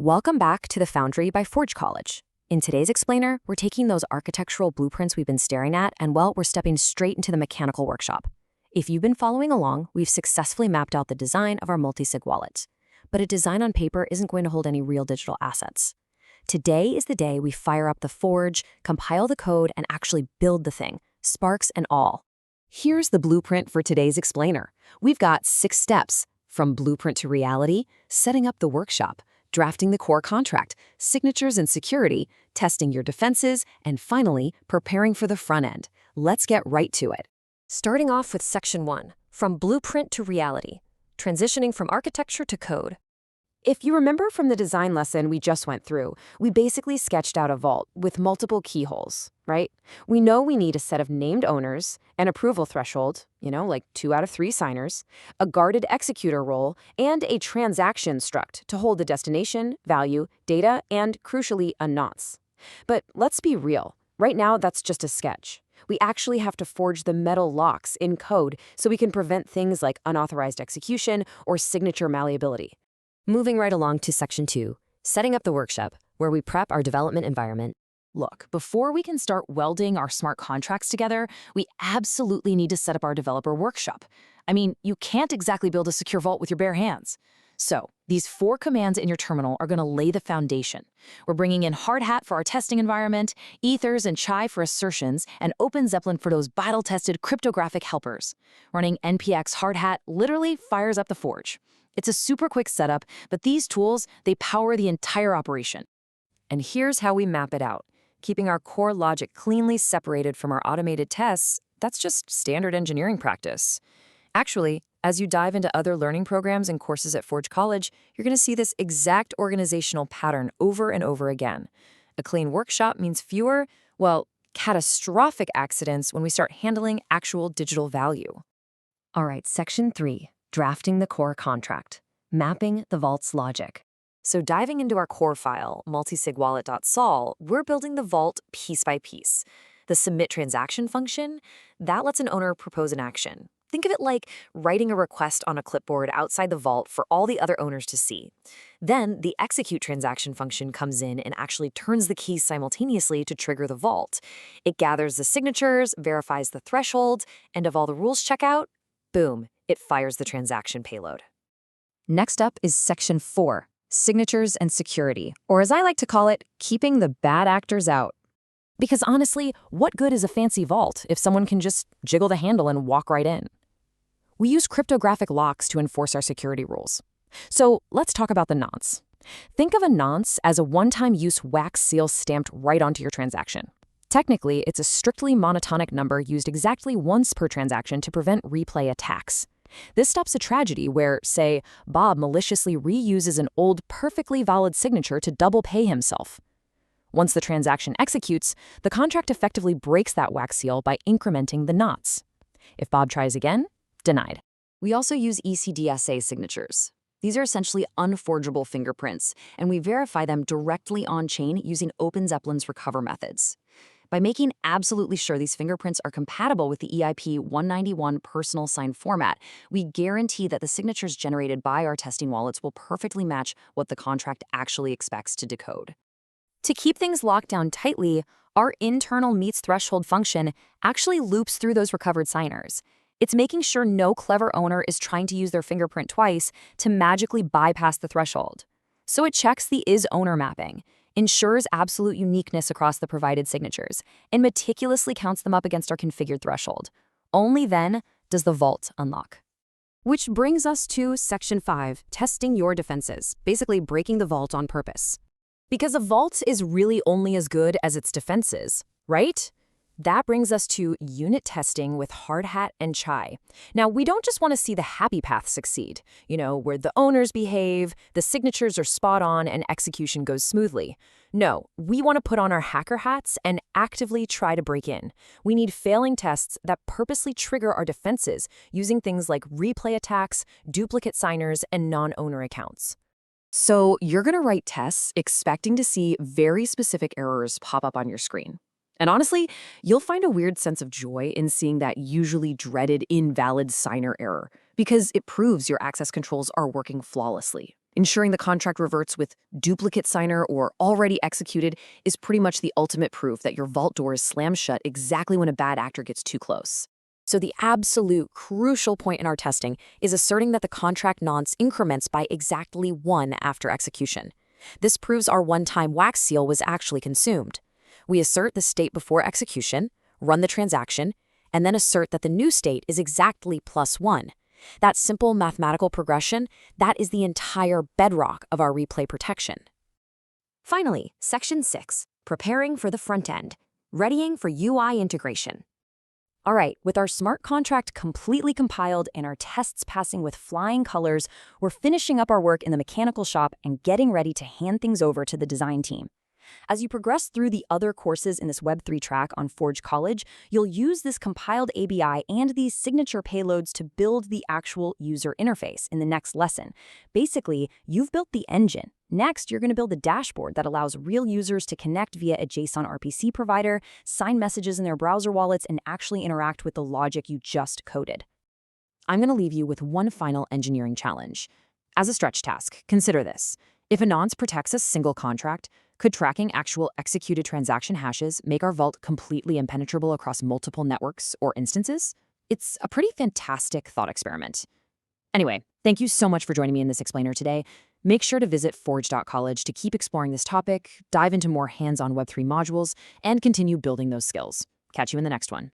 Welcome back to the Foundry by Forge College. In today's explainer, we're taking those architectural blueprints we've been staring at and, well, we're stepping straight into the mechanical workshop. If you've been following along, we've successfully mapped out the design of our Multisig wallet. But a design on paper isn't going to hold any real digital assets. Today is the day we fire up the Forge, compile the code, and actually build the thing, sparks and all. Here's the blueprint for today's explainer. We've got 6 steps, from blueprint to reality, setting up the workshop, drafting the core contract, signatures and security, testing your defenses, and finally, preparing for the front end. Let's get right to it. Starting off with Section 1, from blueprint to reality, transitioning from architecture to code. If you remember from the design lesson we just went through, we basically sketched out a vault with multiple keyholes, right? We know we need a set of named owners, an approval threshold, like 2 out of 3 signers, a guarded executor role, and a transaction struct to hold the destination, value, data, and, crucially, a nonce. But let's be real. Right now, that's just a sketch. We actually have to forge the metal locks in code so we can prevent things like unauthorized execution or signature malleability. Moving right along to Section 2, setting up the workshop, where we prep our development environment. Look, before we can start welding our smart contracts together, we absolutely need to set up our developer workshop. I mean, you can't exactly build a secure vault with your bare hands. So, these 4 commands in your terminal are going to lay the foundation. We're bringing in Hardhat for our testing environment, ethers and chai for assertions, and OpenZeppelin for those battle-tested cryptographic helpers. Running npx Hardhat literally fires up the Forge. It's a super quick setup, but these tools, they power the entire operation. And here's how we map it out. Keeping our core logic cleanly separated from our automated tests, that's just standard engineering practice. Actually, as you dive into other learning programs and courses at Forge College, you're going to see this exact organizational pattern over and over again. A clean workshop means fewer, catastrophic accidents when we start handling actual digital value. All right, Section 3. Drafting the core contract, mapping the vault's logic. So diving into our core file, MultisigWallet.sol, we're building the vault piece by piece. The submit transaction function, that lets an owner propose an action. Think of it like writing a request on a clipboard outside the vault for all the other owners to see. Then the execute transaction function comes in and actually turns the keys simultaneously to trigger the vault. It gathers the signatures, verifies the threshold, and if all the rules check out, boom, it fires the transaction payload. Next up is Section 4, signatures and security, or as I like to call it, keeping the bad actors out. Because honestly, what good is a fancy vault if someone can just jiggle the handle and walk right in? We use cryptographic locks to enforce our security rules. So let's talk about the nonce. Think of a nonce as a one-time use wax seal stamped right onto your transaction. Technically, it's a strictly monotonic number used exactly once per transaction to prevent replay attacks. This stops a tragedy where, say, Bob maliciously reuses an old, perfectly valid signature to double pay himself. Once the transaction executes, the contract effectively breaks that wax seal by incrementing the nonce. If Bob tries again, denied. We also use ECDSA signatures. These are essentially unforgeable fingerprints, and we verify them directly on-chain using OpenZeppelin's recover methods. By making absolutely sure these fingerprints are compatible with the EIP 191 personal sign format, we guarantee that the signatures generated by our testing wallets will perfectly match what the contract actually expects to decode. To keep things locked down tightly, our internal meets threshold function actually loops through those recovered signers. It's making sure no clever owner is trying to use their fingerprint twice to magically bypass the threshold. So it checks the is-owner mapping, ensures absolute uniqueness across the provided signatures, and meticulously counts them up against our configured threshold. Only then does the vault unlock. Which brings us to Section 5, testing your defenses, basically breaking the vault on purpose. Because a vault is really only as good as its defenses, right? That brings us to unit testing with Hardhat and chai. Now, we don't just want to see the happy path succeed, where the owners behave, the signatures are spot on, and execution goes smoothly. No, we want to put on our hacker hats and actively try to break in. We need failing tests that purposely trigger our defenses using things like replay attacks, duplicate signers, and non-owner accounts. So you're going to write tests expecting to see very specific errors pop up on your screen. And honestly, you'll find a weird sense of joy in seeing that usually dreaded invalid signer error, because it proves your access controls are working flawlessly. Ensuring the contract reverts with duplicate signer or already executed is pretty much the ultimate proof that your vault door is slammed shut exactly when a bad actor gets too close. So the absolute crucial point in our testing is asserting that the contract nonce increments by exactly 1 after execution. This proves our one-time wax seal was actually consumed. We assert the state before execution, run the transaction, and then assert that the new state is exactly +1. That simple mathematical progression, that is the entire bedrock of our replay protection. Finally, Section 6, preparing for the front end, readying for UI integration. All right, with our smart contract completely compiled and our tests passing with flying colors, we're finishing up our work in the mechanical shop and getting ready to hand things over to the design team. As you progress through the other courses in this Web3 track on Forge College, you'll use this compiled ABI and these signature payloads to build the actual user interface in the next lesson. Basically, you've built the engine. Next, you're going to build a dashboard that allows real users to connect via a JSON RPC provider, sign messages in their browser wallets, and actually interact with the logic you just coded. I'm going to leave you with one final engineering challenge. As a stretch task, consider this. If a nonce protects a single contract, could tracking actual executed transaction hashes make our vault completely impenetrable across multiple networks or instances? It's a pretty fantastic thought experiment. Anyway, thank you so much for joining me in this explainer today. Make sure to visit forge.college to keep exploring this topic, dive into more hands-on Web3 modules, and continue building those skills. Catch you in the next one.